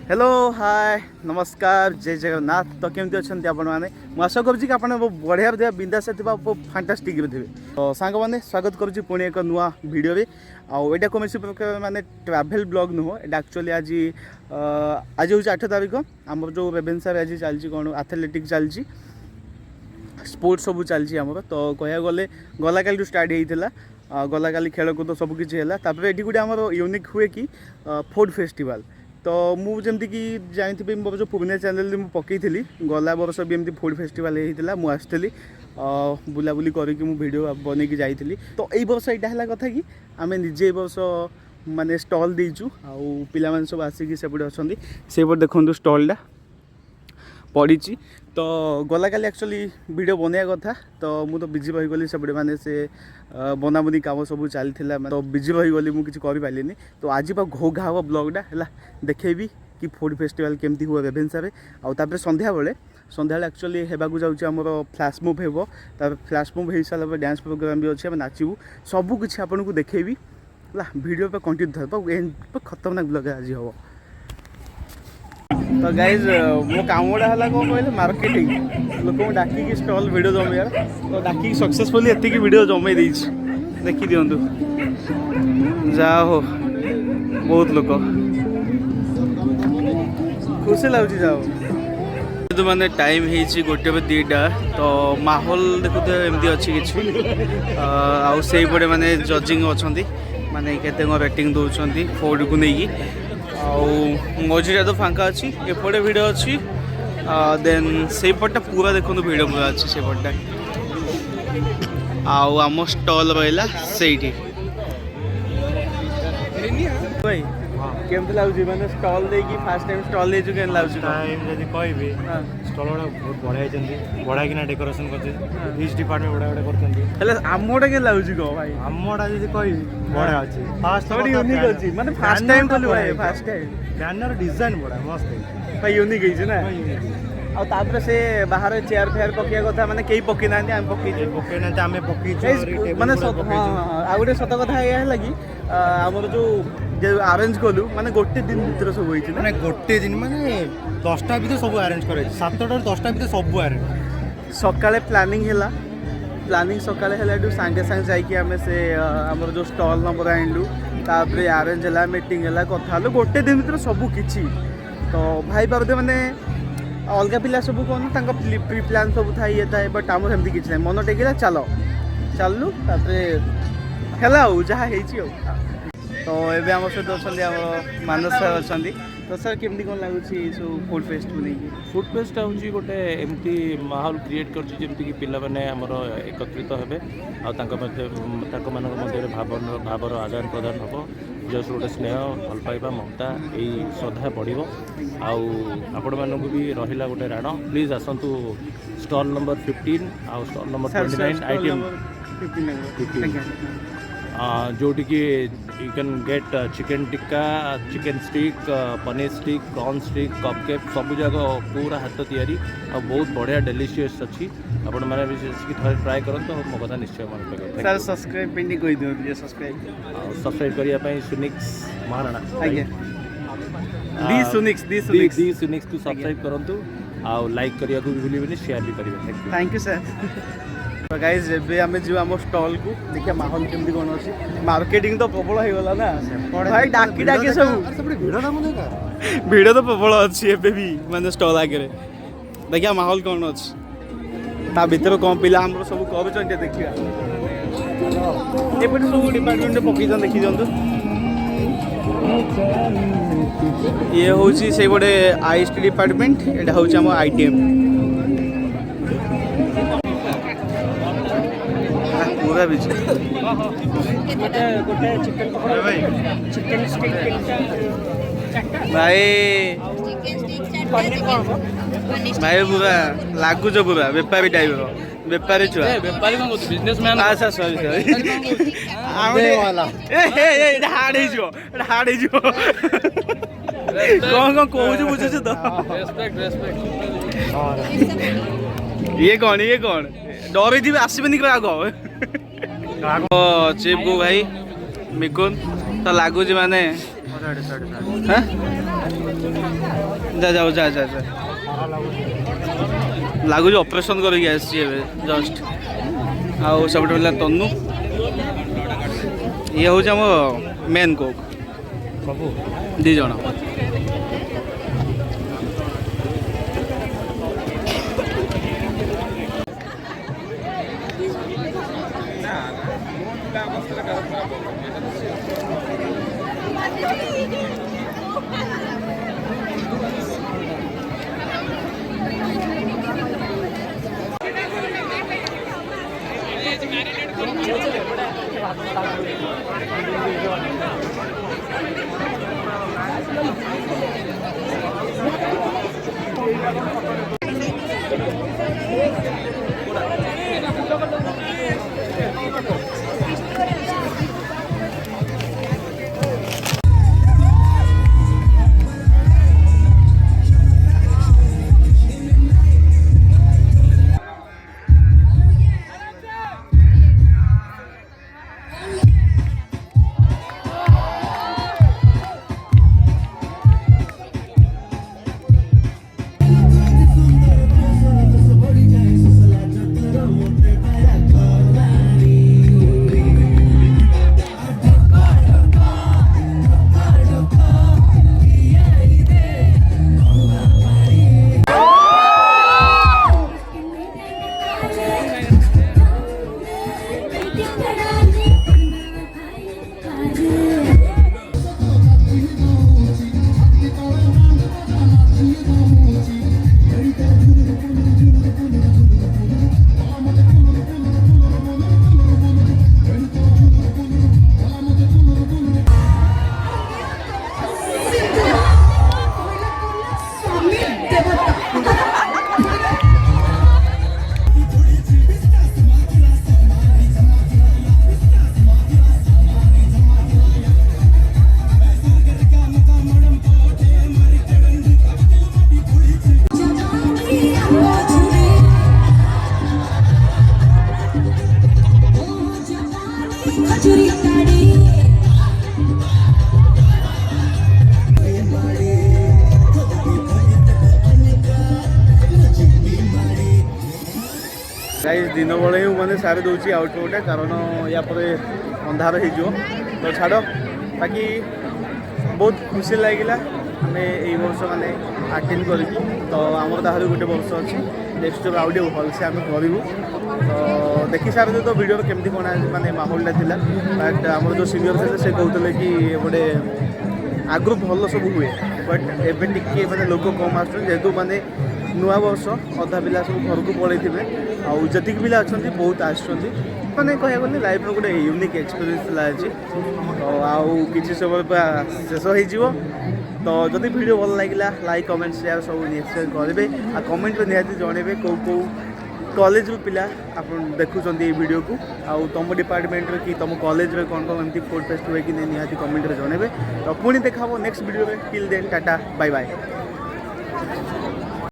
Hello hi नमस्कार जय जगन्नाथ। तो केमती अच्छा आपने मुझे आशा करुँच कि आप बढ़िया थे बिंदास थे फैंटास्टिक थे। तो सांग मैंने स्वागत करुँच पुणी एक नुआ वीडियो भी आईटा कौन प्रकार माने ट्रैवल ब्लॉग नुह एटा एक्चुअली आज आज हूँ 8 तारीख आम जो रेभेन्सा आज चलती कौन एथलेटिक चलती स्पोर्ट्स सब चलती आमर। तो कह गले गला काली स्टार्ट होता गला काली खेलकूद सबकि है ये गोटे आम यूनिक हुए कि फूड फेस्टिवल। तो मुझे कि जानी मोर जो पुराना चैनल में पकई गला वर्ष भी एमती फूड फेस्टिवल होता मुझे बुलाबुली करके वीडियो बनई जाइली। तो यही वर्ष यहाँ है कथा कि आम निजे वर्ष माने स्टल देचु आउ सब आसिक सेपटे अच्छा से देखो स्टलटा पड़ी। तो गला काली एक्चुअली वीडियो बनया कथा तो मुझे तो बिजी रहीगली सेपटे माने से बनाबुनी काम सब चलता तो बिजी रहीगली मुझे करें। तो आज घो घा हम ब्लॉगटा है देखेबी कि फूड फेस्टिवल केमती हुए रेभेन्सा आउे संध्या बेले एक्चुअली होगाक जामर फ्लैश मुव हो फ्लैश मुव हो सारा डांस प्रोग्राम भी अच्छे नाचबू सबकि आपको देखेबी है वीडियो पे कंटिन्यू खतरनाक ब्लॉग आज हम। तो गाइज मो कामटा है कौन कहले मार्केटिंग लोक डाक स्टल वीडियो जमार तो डाक सक्सेसफुली एतिक वीडियो जमे देखी दिंतु जा हो बहुत लोक खुशी लगुच जाओ तो मैंने टाइम है गोटे पे 2टा तो माहौल देखुते एमती अच्छी कि आईपटे माने जजिंग अच्छा माने केते रेटिंग दौरान फूड को लेकिन मझीरा तो फांका अच्छी एपटे भिड़ अच्छी देन से पटा पूरा देखो भिड़ पूरा अच्छी से पटा आम स्टल रहा से भाई केमती लगुच मैंने स्टल देकी फास्ट टाइम स्टल दे केम लगुच जब कह स्टल गुड़ा बहुत बढ़िया बढ़ाई डेकोरेशन कर डिपार्टमेंट बड़ा बड़ा कर आमटा के लगुच कह भाई आमटा जब कह बढ़िया अच्छे फास्ट यूनिक अच्छी माने फास्ट टाइम कलु भाई फास्ट टाइम बैनर डिजाइन बढ़िया मस्त भाई यूनिक है ना आउे से बाहर चेयर फेयर पकड़ा कथा माने कई पकई ना आम पकई ना आम पकई माने हाँ गोटे सत कथा या लगी आमर जो अरेंज कलु माने गोटे दिन भीतर सब होई माने गोटे दिन माने 10टा भी सब अरेंज करे 7टा 10टा भी सब अरेंज सकाळे प्लानिंग हैला प्लानिंग सकाळे हैला सांगे सांगे जाइए आम से आमर जो स्टल नंबर आनलु तापर अरेंज है मीटिंग है कथा गोटे दिन भीतर सब किछि। तो भाई बाबदे माने अलग पिला सब कौन प्री प्लान सब था ये था बट आम सेमती किसी ना मन टेकला चलो चलू तापर जहाँ तो ये आम सहित अच्छा मानस सर अच्छा तो सर केमती कौन लगुच सब फूड फेस्ट को लेकिन फूड फेस्ट हूँ गोटे एमती माहौल क्रिएट कर पिलाने आमर एकत्रित हे मध्य भावर आदान प्रदान हम जस्ट गोटे स्नेह भल पाइबा ममता यही श्रद्धा बढ़ो आपण मानक भी रहा गोटे राण प्लीज आसतु स्टल नंबर 15 आउ स्टल नंबर 29 आइटम 15 जोटी कि you can get chicken tikka chicken stick paneer stick prawn stick cupcake सब जगह पूरा हाथ तैयारी और बहुत बढ़िया डेलीशियस अच्छी आपण मैंने भी थे ट्राए करते मो कथा निश्चय मन पड़े सर सब्सक्राइब पे नहीं कोई दियो सब्सक्राइब करने सुनिक्स महाराणा आज्ञा दी सुनिक्स को सब्सक्राइब करंतु आ लाइक करिया को भी भूलिबेनी शेयर भी करिवे। Thank you sir. तो गाइज एबे आमे जो आम स्टॉल को देखिए माहौल केमती कौन अच्छी मार्केटिंग तो प्रबल हो गला ना भाई डाकी डाकी सब भिड़ तो प्रबल अच्छी एबे भी माने स्टॉल आगे देखिए माहौल कौन अच्छी ता भीतर कौन पिला हम सब कर देखिए एपटे सब डिपार्टमेंट पकई देखी दिंतु ये हूँ से गोटे आईएसटी डिपार्टमेंट एटा हूँ आम आईटीएम पूरा भी भाई भाई पूरा लागुच पूरा बेपारी टाइप बेपारी छुआ बेपारी कौन बिजनेसमैन अच्छा सॉरी हार्ड कौन कौन बुझे तो ये कौन डर थी आसबेनि आग चिप को भाई मिकुन तो लगुच माने जा जाओ जा जा जा ଖରା ଲାଗୁଛି ଲାଗୁଛି ଅପରେସନ୍ କରିକି ଆସିଛି ଏବେ ଜଷ୍ଟ। ଆଉ ସବୁଠୁ ହେଲା ତନୁ, ଇଏ ହେଉଛି ଆମ ମେନ୍ କୋକ୍ ସବୁ 2 ଜଣ। गाइस दिन बेले ही मैंने सारी दूसरी आउट गोटे कारण या पर अंधार हो तो छाड़ बाकी बहुत खुशी लगिला आम यही वर्ष मैंने आटेड कर तो आमर ताहर गोटे वर्ष अच्छी नेक्स्ट आउ टे भलसे आम करूँ तो देखी सारे तो वीडियो केमती कौन माने माहौलटा था बट आम जो सिनियर थे से कहते कि गोटे आगु भल सब हुए बट एवं टी मैंने लोक कम आसतु मैंने नुआ वर्ष अधा पिला सब घर को पलि थे आती पिला अच्छा बहुत आसुँच मैंने कह गले लाइफ गोटे यूनिक एक्सपीरियंस आज तो आउ कि समय शेष हो तो जदि वीडियो भल लगे लाइक कमेंट शेयर सब निश्चय करेंगे आ कमेंट में निहाती जनइबे कौ कौ कॉलेज पिला आप देखुं वीडियो को आउ तुम डिपार्टमेंट कि तुम कॉलेज में कौन कौन एमती फूड फेस्ट हुए कि नहीं निहाती कमेंट में जनइबे तो पुणी देखा नेक्स्ट वीडियो में till then tata bye bye.